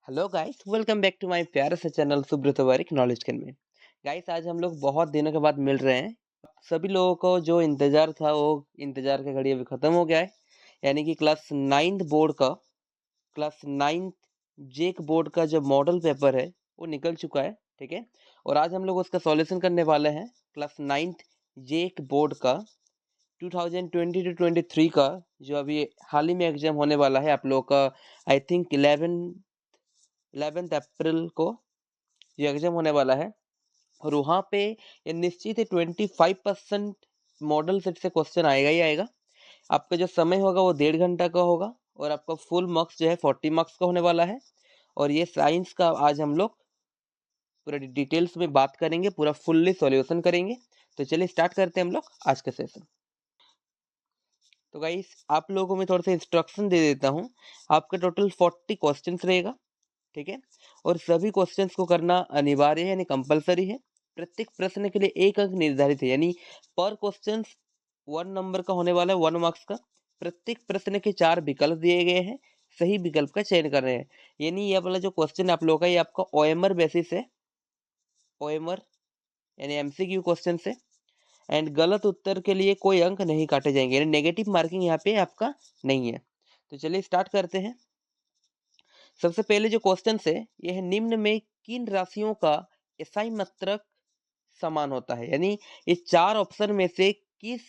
Hello guys, welcome back to my प्यारा सा channel Subrata Warik knowledge can में। गाइस, आज हम लोग बहुत दिनों के बाद मिल रहे हैं। सभी लोगों को जो इंतजार था वो इंतजार का घड़ी अभी खत्म हो गया है। यानी कि क्लास नाइन्थ जेक बोर्ड का जो मॉडल पेपर है वो निकल चुका है। ठीक है। और आज हम लोग उसका सॉल्यूशन करने वाले हैं। क्लास नाइन्थ जेक बोर्ड का 2020 टू 23 का जो अभी हाल ही में एग्जाम होने वाला है आप लोगों का। आई थिंक 11th अप्रैल को ये एग्जाम होने वाला है। और वहाँ पे ये निश्चित है 25% मॉडल सेट से क्वेश्चन आएगा ही आएगा। आपका जो समय होगा वो 1.5 घंटा का होगा और आपका फुल मार्क्स जो है 40 मार्क्स का होने वाला है। और ये साइंस का आज हम लोग पूरा डिटेल्स में बात करेंगे, पूरा फुल्ली सॉल्यूशन करेंगे। तो चलिए स्टार्ट करते हैं हम लोग आज का सेशन। तो गाइस, आप लोगों को मैं थोड़ा सा इंस्ट्रक्शन दे देता हूँ। आपका टोटल 40 क्वेश्चंस रहेगा। ठीक है। और सभी क्वेश्चंस को करना अनिवार्य है, यानी कंपलसरी है। प्रत्येक प्रश्न के लिए 1 अंक निर्धारित है, यानी पर क्वेश्चन 1 नंबर का होने वाला है, 1 मार्क्स का। प्रत्येक प्रश्न के 4 विकल्प दिए गए हैं, सही विकल्प का चयन कर रहे हैं। यानी ये वाला जो क्वेश्चन आप लोगों का ये आपका ओएमआर बेसिस है। ओएमआर यानी एमसीक्यू क्वेश्चन है। एंड गलत उत्तर के लिए कोई अंक नहीं काटे जाएंगे, यानी नेगेटिव मार्किंग यहाँ पे आपका नहीं है। तो चलिए स्टार्ट करते हैं। सबसे पहले जो क्वेश्चन है यह है, निम्न में किन राशियों का एसआई मात्रक समान होता है। यानी इस 4 ऑप्शन में से किस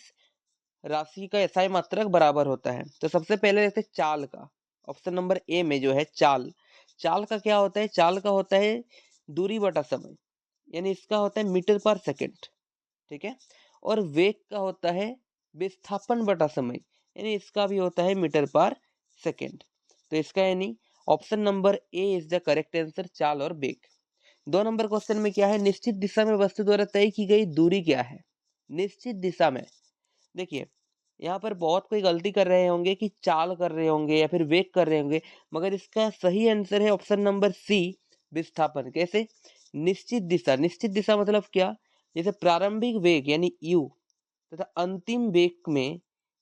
राशि का एसआई मात्रक बराबर होता है। तो सबसे पहले देखते हैं चाल का। ऑप्शन नंबर ए में जो है चाल। चाल का क्या होता है? चाल का होता है दूरी बटा समय, यानी इसका होता है मीटर पर सेकंड। ठीक है। और वेग का होता है विस्थापन बटा समय, यानी इसका भी होता है मीटर पर सेकंड। तो इसका यानी option number A is the correct answer, चाल और वेग। 2 नंबर क्वेश्चन में क्या है, निश्चित दिशा में वस्तु द्वारा तय की गई दूरी क्या है। निश्चित दिशा में देखिए, यहाँ पर बहुत कोई गलती कर रहे होंगे कि चाल कर रहे होंगे या फिर वेग कर रहे होंगे, मगर इसका सही आंसर है ऑप्शन नंबर सी, विस्थापन। कैसे? निश्चित दिशा। निश्चित दिशा मतलब क्या? जैसे प्रारंभिक वेग यानी यू तथा अंतिम वेग में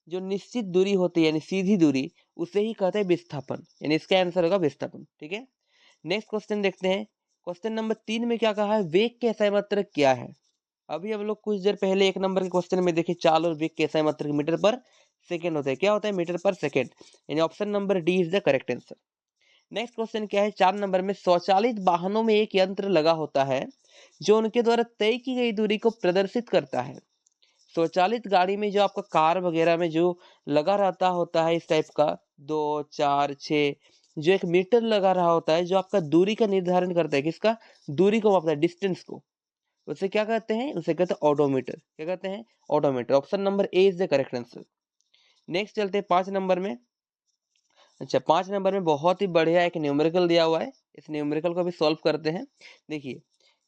जो निश्चित दूरी होती है यानी सीधी दूरी, उसे ही कहते हैं विस्थापन, यानी इसका आंसर होगा विस्थापन। ठीक है। नेक्स्ट क्वेश्चन देखते हैं। क्वेश्चन नंबर 3 में क्या कहा है, वेग के एसआई मात्रक क्या है। अभी हम लोग कुछ देर पहले 1 नंबर के क्वेश्चन में देखे चाल और वेग के एसआई मात्रक मीटर पर सेकंड होता है। क्या होता है? मीटर पर सेकंड, यानी option number D is the correct answer. Next question क्या है, 4 नंबर में, स्वचालित वाहनों में एक यंत्र लगा होता है जो उनके द्वारा तय की गई दूरी को प्रदर्शित करता है। स्वचालित गाड़ी में जो आपका कार वगैरह में जो लगा रहता होता है इस टाइप का 2 4 6, जो एक मीटर लगा रहा होता है जो आपका दूरी का निर्धारण करता है, किसका? दूरी को मापता है, डिस्टेंस को। उसे क्या कहते हैं? उसे कहते हैं ऑडोमीटर। क्या कहते हैं? Odometer. Option number A is the correct answer. Next चलते हैं 5 नंबर में। अच्छा, 5 नंबर में बहुत ही बढ़िया एक न्यूमेरिकल दिया हुआ है, इस न्यूमेरिकल को भी सॉल्व करते हैं। देखिए,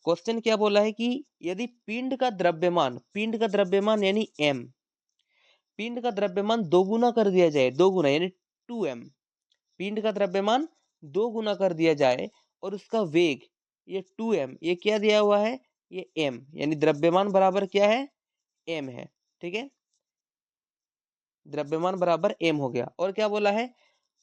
क्वेश्चन क्या बोला है कि यदि पिंड का द्रव्यमान यानी एम, पिंड का द्रव्यमान दोगुना कर दिया जाए, दोगुना यानी 2m, पिंड का द्रव्यमान दोगुना कर दिया जाए और उसका वेग ये 2m, ये क्या दिया हुआ है? ये m, यानी द्रव्यमान बराबर क्या है? m है। ठीक है। द्रव्यमान बराबर m हो गया। और क्या बोला है?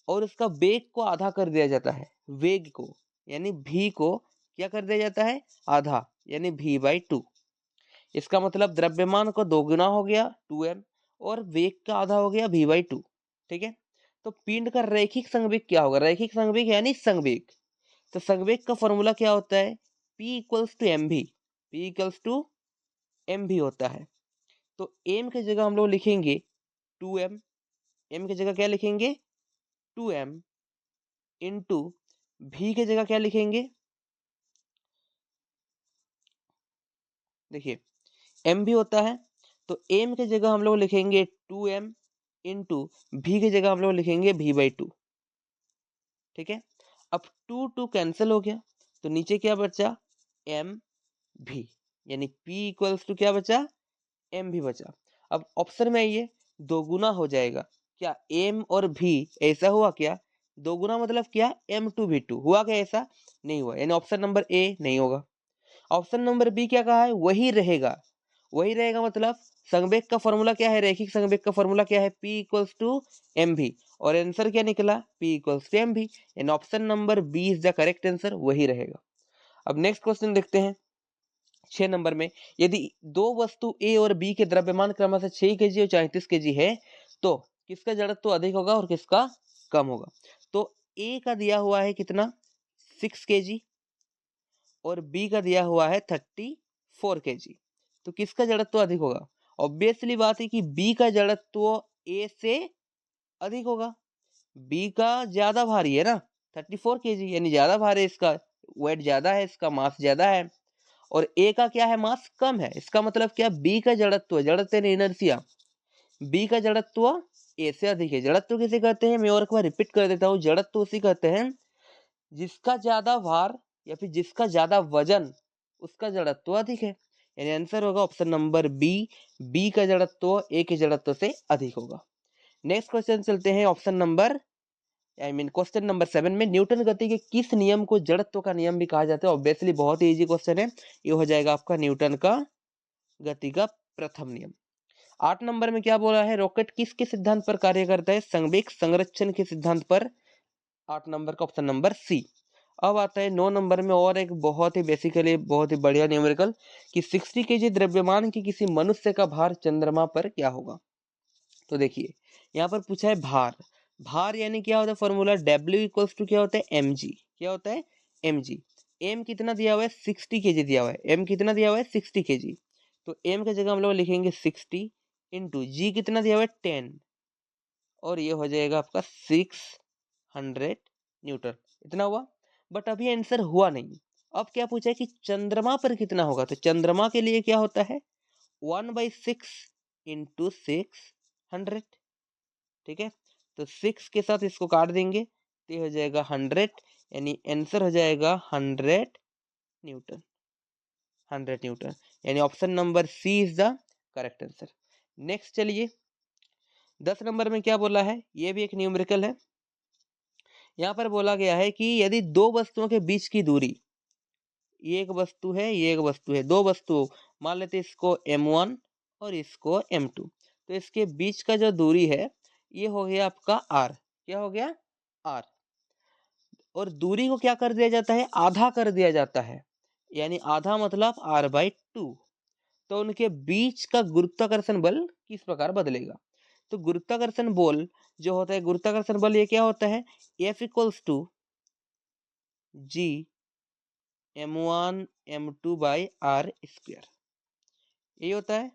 और उसका वेग को आधा कर दिया जाता है, वेग को यानी v को क्या कर दिया जाता है? आधा, यानी v/2। इसका मतलब द्रव्यमान को दोगुना हो गया 2m और वेग का आधा हो गया v/2। ठीक है। तो पिंड का रैखिक संवेग क्या होगा? रैखिक संवेग यानी संवेग। तो संवेग का फॉर्मूला क्या होता है? p इक्वल्स टू एम भी, p इक्वल्स टू एम भी होता है। तो m की जगह हम लोग लिखेंगे 2m, m की जगह क्या लिखेंगे? 2m इंटू v की जगह क्या लिखेंगे? देखिए, m भी होता है तो m की जगह हम लोग लिखेंगे 2m इंटू v की जगह हम लोग लिखेंगे v/2। ठीक है। अब 2 कैंसिल हो गया तो नीचे क्या बचा? m v, यानी p इक्वल्स टू क्या बचा? m भी बचा। अब ऑप्शन में आइए, दोगुना हो जाएगा। क्या m और v ऐसा हुआ क्या? दोगुना मतलब क्या? m2v2 हुआ क्या? ऐसा नहीं हुआ, यानी ऑप्शन नंबर ए नहीं होगा। ऑप्शन नंबर बी क्या कहा है? वही रहेगा। वही रहेगा मतलब संवेग का फॉर्मूला क्या है? रैखिक संवेग का फॉर्मूला क्या है? p इक्वल्स टू एम भी। और आंसर क्या निकला, P equals to MV, and option number B is the correct answer, वही रहेगा। अब नेक्स्ट क्वेश्चन देखते हैं 6 नंबर में, यदि दो वस्तु ए और बी के द्रव्यमान क्रमशः 6 केजी और 34 केजी है तो किसका जड़त्व अधिक होगा और किसका कम होगा। तो ए का दिया हुआ है कितना 6 केजी और बी का दिया हुआ है 34 केजी, तो किसका जड़त्व अधिक होगा। ऑब्वियसली बात है कि बी का जड़त्व ए से अधिक होगा, बी का ज्यादा भारी है ना 34 केजी, यानी ज्यादा भारी है, इसका वेट ज्यादा है, इसका मास ज्यादा है, और ए का क्या है मास कम है। इसका मतलब क्या, बी का जड़त्व, जड़त्व इनर्शिया, बी का जड़त्व ए से अधिक है। जड़त्व किसे कहते हैं, मैं और एक बार रिपीट कर देता हूँ, जड़त्व उसे कहते हैं जिसका ज्यादा भार या फिर जिसका ज्यादा वजन उसका जड़त्व अधिक है, यानी आंसर होगा ऑप्शन नंबर बी, बी का जड़त्व ए के जड़त्व से अधिक होगा। नेक्स्ट क्वेश्चन चलते हैं ऑप्शन नंबर क्वेश्चन नंबर 7 में, न्यूटन गति के किस नियम को जड़त्व का नियम भी कहा जाता है। ऑब्वियसली बहुत ही इजी क्वेश्चन है, ये हो जाएगा आपका न्यूटन का गति का प्रथम नियम। 8 नंबर में क्या बोला है, रॉकेट किसके सिद्धांत पर कार्य करता है, संवेग संरक्षण के सिद्धांत पर। 8 नंबर का ऑप्शन नंबर सी। अब आता है 9 नंबर में और एक बहुत ही बेसिकली बहुत ही बढ़िया न्यूमेरिकल कि 60 केजी द्रव्यमान की किसी मनुष्य का भार चंद्रमा पर क्या होगा। तो देखिए यहाँ पर पूछा है भार, भार यानी क्या होता है फॉर्मूला, W इक्वल्स टू क्या होता है mg, क्या होता है mg। m कितना दिया हुआ है 60 केजी दिया हुआ है, m कितना दिया हुआ है 60 केजी, तो m की जगह हम लोग लिखेंगे 60 इंटू g कितना दिया हुआ है 10, और ये हो जाएगा आपका 600 न्यूटन, इतना हुआ। बट अभी आंसर हुआ नहीं, अब क्या पूछा है कि चंद्रमा पर कितना होगा। तो चंद्रमा के लिए क्या होता है 1/6 इंटू 600, ठीक है। तो 6 के साथ इसको काट देंगे तो ये हो जाएगा 100, यानी आंसर हो जाएगा 100 न्यूटन, 100 न्यूटन, यानी option number C is the correct answer. Next चलिए 10 नंबर में क्या बोला है, ये भी एक न्यूमेरिकल है। यहाँ पर बोला गया है कि यदि दो वस्तुओं के बीच की दूरी, ये एक वस्तु है ये एक वस्तु है, दो वस्तु मान लेते इसको m1 और इसको m2, तो इसके बीच का जो दूरी है ये हो गया आपका r, क्या हो गया r, और दूरी को क्या कर दिया जाता है आधा कर दिया जाता है, यानी आधा मतलब r/2। तो उनके बीच का गुरुत्वाकर्षण बल किस प्रकार बदलेगा। तो गुरुत्वाकर्षण बल जो होता है, गुरुत्वाकर्षण बल ये क्या होता है F equals to G m1 m2 by r square, ये होता है।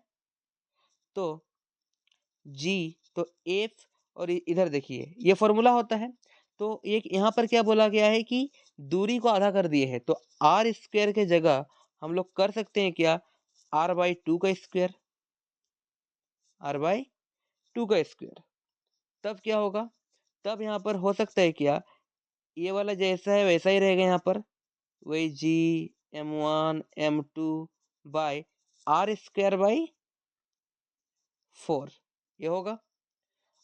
तो G, तो F, और इधर देखिए ये फॉर्मूला होता है। तो एक यहाँ पर क्या बोला गया है कि दूरी को आधा कर दिए है, तो आर स्क्वायर के जगह हम लोग कर सकते हैं क्या r/2 का स्क्वायर, r/2 का स्क्वायर। तब क्या होगा, तब यहाँ पर हो सकता है क्या ये वाला जैसा है वैसा ही रहेगा, यहाँ पर वही G m1 m2 by r square by 4, ये होगा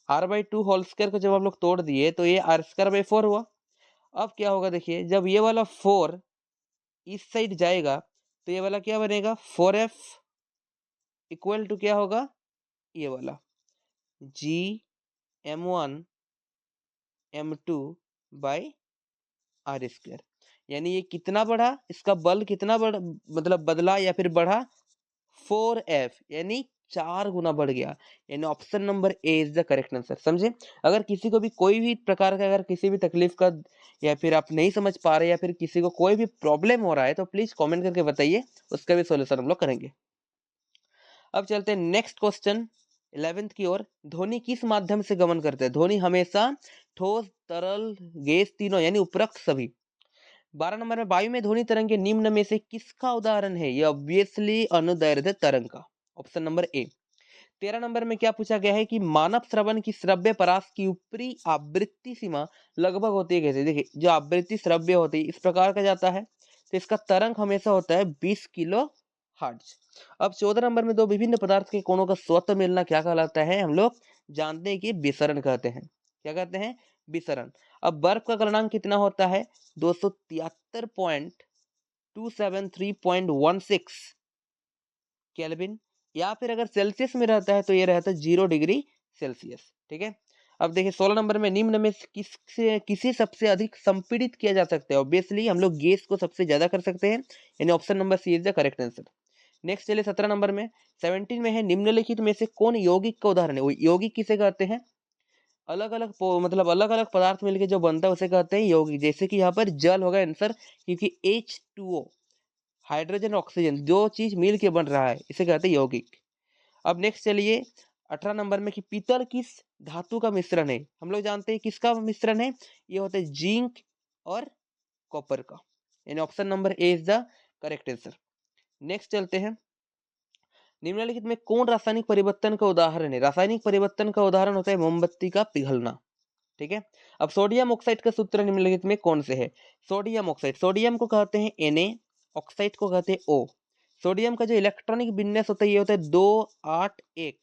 r/2 होल स्क्वायर को जब हम लोग तोड़ दिए तो ये r स्क्वायर बाई 4 हुआ। अब क्या होगा देखिए, जब ये वाला 4 इस साइड जाएगा तो ये वाला क्या बनेगा 4f इक्वल टू क्या होगा ये वाला G m1 m2 by are square, यानी ये कितना बढ़ा, इसका बल कितना बढ़ मतलब बदला या फिर बढ़ा 4f, यानी 4 गुना बढ़ गया, यानी option number A is the correct answer. समझे, अगर किसी को भी कोई भी प्रकार का अगर किसी भी तकलीफ का या फिर आप नहीं समझ पा रहे या फिर किसी को कोई भी प्रॉब्लम हो रहा है तो प्लीज कमेंट करके बताइए, उसका भी सॉल्यूशन हम लोग करेंगे। अब चलते हैं नेक्स्ट क्वेश्चन 11th की ओर। ध्वनि किस माध्यम से गमन करते हैं, ध्वनि हमेशा ठोस तरल गैस तीनों यानी उपरोक्त सभी। 12 नंबर में, वायु में ध्वनि तरंग के निम्न में से किसका उदाहरण है, ये ऑब्वियसली अनुदैर्ध्य तरंग का, ऑप्शन नंबर ए। 13 नंबर में क्या पूछा गया है कि मानव श्रवण की श्रव्य परास की ऊपरी आवृत्ति सीमा लगभग होती है कैसे। देखिए जो आवृत्ति श्रव्य होती है इस प्रकार का जाता है, तो इसका तरंग हमेशा होता है 20 किलो हर्ट्ज। अब 14 नंबर में, दो विभिन्न पदार्थ के कोणों का स्वतः मिलना क्या कहलाता है, हम लोग जानते हैं कि विसरण कहते हैं, क्या कहते हैं विसरण। अब बर्फ का गलनांक कितना होता है 273.273.16 केल्विन, या फिर अगर सेल्सियस में रहता है तो ये रहता है 0 डिग्री सेल्सियस, ठीक है। अब देखिए 16 नंबर में निम्न में किसी सबसे अधिक संपीड़ित किया जा सकता है। ऑब्वियसली हम लोग गैस को सबसे ज्यादा कर सकते हैं, यानी option number C is the correct answer. Next चलिए 17 नंबर में, 17 में है निम्नलिखित में से कौन यौगिक का उदाहरण है। वो यौगिक किसे कहते हैं, अलग अलग मतलब अलग अलग पदार्थ मिलके जो बनता है उसे कहते हैं यौगिक। जैसे कि यहाँ पर जल होगा आंसर, क्योंकि H2O हाइड्रोजन ऑक्सीजन जो चीज मिल के बन रहा है इसे कहते हैं यौगिक। अब नेक्स्ट चलिए 18 नंबर में कि पीतल किस धातु का मिश्रण है। हम लोग जानते हैं किसका मिश्रण है, ये होता है जिंक और कॉपर का, यानी option number A is the correct answer. Next चलते हैं, निम्नलिखित में कौन रासायनिक परिवर्तन का उदाहरण है। रासायनिक परिवर्तन का उदाहरण होता है मोमबत्ती का पिघलना। ठीक है, अब सोडियम ऑक्साइड का सूत्र निम्नलिखित में कौन से है। सोडियम ऑक्साइड, सोडियम को कहते हैं Na, ऑक्साइड को कहते हैं O। सोडियम का जो इलेक्ट्रॉनिक विन्यास होता है ये होता है 281,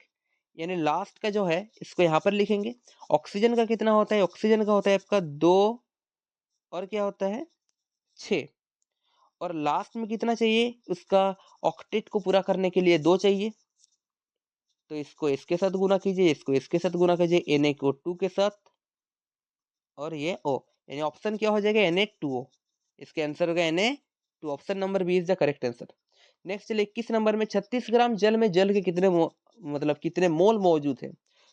यानी लास्ट का जो है इसको यहाँ पर लिखेंगे। ऑक्सीजन का कितना होता है, ऑक्सीजन का होता है आपका 2 और क्या होता है 6, और लास्ट में कितना चाहिए उसका ऑक्टेट को पूरा करने के लिए 2 चाहिए। तो इसको इसके साथ गुना कीजिए, इसको इसके साथ गुना कीजिए, Na को 2 के साथ और ये O, यानी ऑप्शन क्या हो जाएगा Na2O। इसके आंसर होगा Na2, option number B is the correct answer. Next चलिए 21 नंबर में 36 ग्राम जल में जल के कितने मतलब कितने मोल मौजूद है।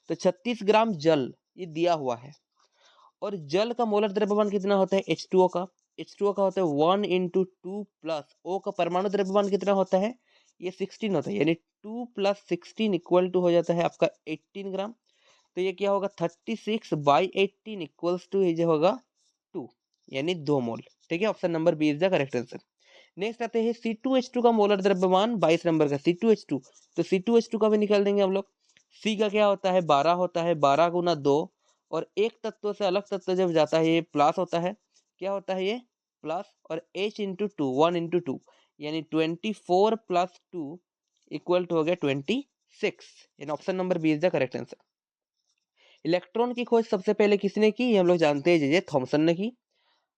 तो 36 ग्राम जल ये दिया हुआ है, और जल का मोलर द्रव्यमान कितना होता है H2O का। H2O का होता है 1 × 2 प्लस O का परमाणु द्रव्यमान कितना होता है, ये 16 होता है, यानी 2 + 16 इक्वल टू हो जाता है आपका 18 ग्राम। तो ये क्या होगा 36/18 इक्वल्स टू ये जो होगा 2, यानी 2 मोल। ठीक है, option number B is the correct answer. Next आते हैं C2H2 का मोलर द्रव्यमान 22 नंबर का C2H2। तो C2H2 का भी निकाल देंगे हम लोग। C का क्या होता है 12 होता है, 12 × 2, और एक तत्व से अलग तत्व जब जाता है ये प्लस होता है, क्या होता है ये प्लस, और H × 2 1 × 2, यानी 24 + 2 इक्वल टू हो गया 26, यानी option number B is the correct answer. Electron की खोज सबसे पहले किसने की, हम लोग जानते हैं जे थॉमसन ने की।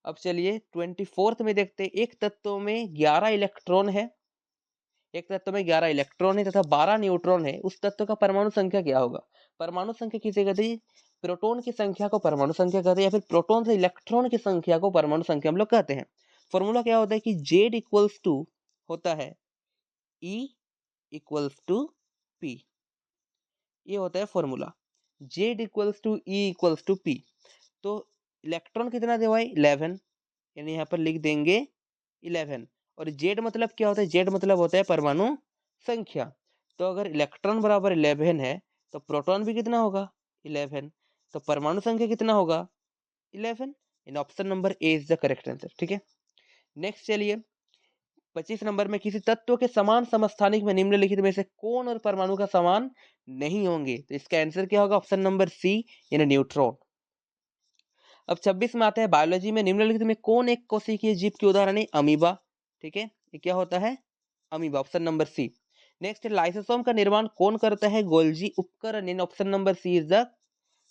अब चलिए 24th में देखते हैं, एक तत्व में 11 इलेक्ट्रॉन है, एक तत्व में 11 इलेक्ट्रॉन है तथा 12 न्यूट्रॉन है, उस तत्व का परमाणु संख्या क्या होगा। परमाणु संख्या किसे कहते हैं, प्रोटॉन की संख्या को परमाणु संख्या कहते हैं, या फिर प्रोटॉन से इलेक्ट्रॉन की संख्या को परमाणु संख्या हम लोग कहते हैं। फॉर्मूला क्या होता है कि Z = होता है E = P, ये होता है फॉर्मूला। Z = E = P। तो इलेक्ट्रॉन कितना दिया हुआ है 11, यानी यहाँ पर लिख देंगे 11, और Z मतलब क्या होता है, Z मतलब होता है परमाणु संख्या। तो अगर इलेक्ट्रॉन बराबर 11 है तो प्रोटॉन भी कितना होगा 11, तो परमाणु संख्या कितना होगा 11, in option number A is the correct answer. ठीक है, नेक्स्ट चलिए 25 नंबर में, किसी तत्व के समान समस्थानिक में निम्नलिखित में से कौन और परमाणु का समान नहीं होंगे। तो इसका आंसर क्या होगा, ऑप्शन नंबर सी, यानी न्यूट्रॉन। अब 26 में आते हैं बायोलॉजी में, निम्नलिखित में कौन एक कोशिकीय जीव के उदाहरण है, अमीबा। ठीक है, ये क्या होता है amoeba, option number C. Next lysosome का निर्माण कौन करता है, गोल्जी उपकरण, in option number C is the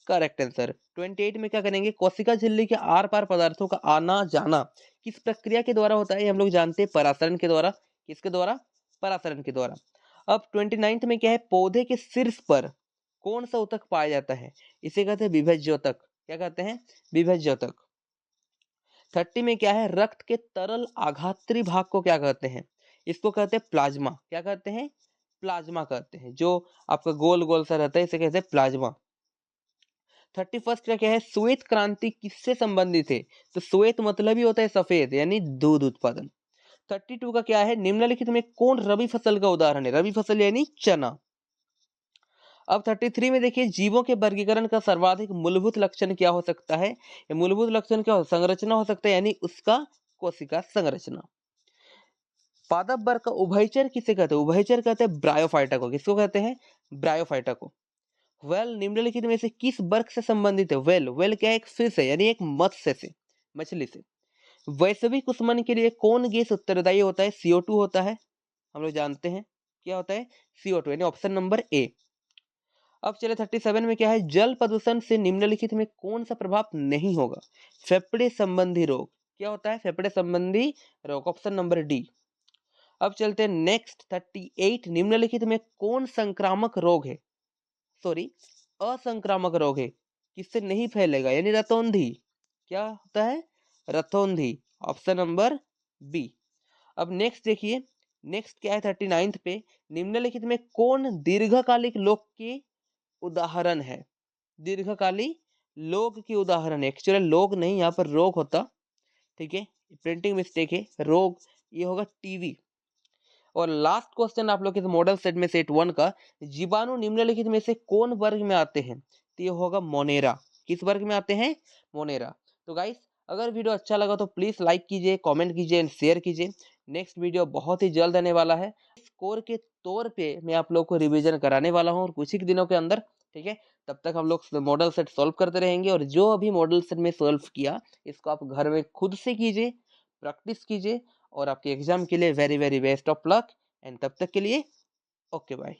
correct answer. 28 में क्या करेंगे, कोशिका झिल्ली के आर पार पदार्थों का आना जाना किस प्रक्रिया के द्वारा होता है, हम लोग जानते हैं परासरण के द्वारा। किसके द्वारा, परासरण के द्वारा। अब 29 में क्या है, पौधे के शीर्ष पर कौन सा ऊतक पाया जाता है, इसे कहते हैं विभज्योतक। क्या कहते हैं, विभज्योतक। 30 में क्या है, रक्त के तरल आघात्री भाग को क्या कहते हैं, इसको कहते हैं प्लाज्मा। क्या कहते हैं, प्लाज्मा कहते हैं, जो आपका गोल गोल सा रहता है इसे कहते हैं प्लाज्मा। 31 का क्या है, श्वेत क्रांति किससे संबंधित है। तो श्वेत मतलब ही होता है सफेद, यानी दूध उत्पादन। 32 का क्या है, निम्नलिखित में कौन रबी फसल का उदाहरण है, रबी फसल यानी चना। अब 33 में देखिए, जीवों के वर्गीकरण का सर्वाधिक मूलभूत लक्षण क्या हो सकता है। ये मूलभूत लक्षण क्या हो, संरचना हो सकता है, यानी उसका कोशिका संरचना। पादप वर्ग का उभयचर किसे कहते हैं, उभयचर कहते हैं ब्रायोफाइटा को। किसको कहते हैं, ब्रायोफाइटा को। वेल निम्नलिखित में से किस वर्ग से संबंधित है, वेल, वेल क्या है, एक फिश है, यानी एक मत्स्य से, मछली से। वैश्विक उष्मन के लिए कौन गैस उत्तरदायी होता है, CO2 होता है, हम लोग जानते हैं क्या होता है CO2, यानी ऑप्शन नंबर ए। अब चले 37 में क्या है, जल प्रदूषण से निम्नलिखित में कौन सा प्रभाव नहीं होगा, फेफड़े संबंधी रोग। क्या होता है, फेफड़े संबंधी रोग, ऑप्शन नंबर डी। अब चलते हैं नेक्स्ट 38, निम्नलिखित में कौन संक्रामक रोग है, सॉरी असंक्रामक रोग है। किससे नहीं फैलेगा, यानी रतौंधी। क्या होता है? रतौंधी। Option number B. अब नेक्स्ट देखिए, नेक्स्ट क्या है 39th पे, निम्नलिखित में कौन दीर्घकालिक लोक के उदाहरण है? दीर्घकाली लोग की उदाहरण है। एक्चुअली लोग नहीं, यहाँ पर रोग होता, ठीक है, प्रिंटिंग मिस्टेक है, रोग, ये होगा टीवी। और लास्ट क्वेश्चन आप लोग के मॉडल सेट में सेट 1 का, जीवाणु निम्नलिखित में से कौन वर्ग में आते हैं? तो ये होगा मोनेरा। किस वर्ग में आते हैं? मोनेरा। तो गाइस, अगर वीडियो अच्छा लगा तो प्लीज लाइक कीजिए, कमेंट कीजिए एंड शेयर कीजिए। नेक्स्ट वीडियो बहुत ही जल्द आने वाला है। स्कोर के तौर पे मैं आप लोग को रिवीजन कराने वाला हूँ और कुछ ही दिनों के अंदर, ठीक है। तब तक हम लोग मॉडल सेट सॉल्व करते रहेंगे, और जो अभी मॉडल सेट में सॉल्व किया, इसको आप घर में खुद से कीजिए, प्रैक्टिस कीजिए, और आपके एग्जाम के लिए very very best of luck. And तब तक के लिए ओके बाय।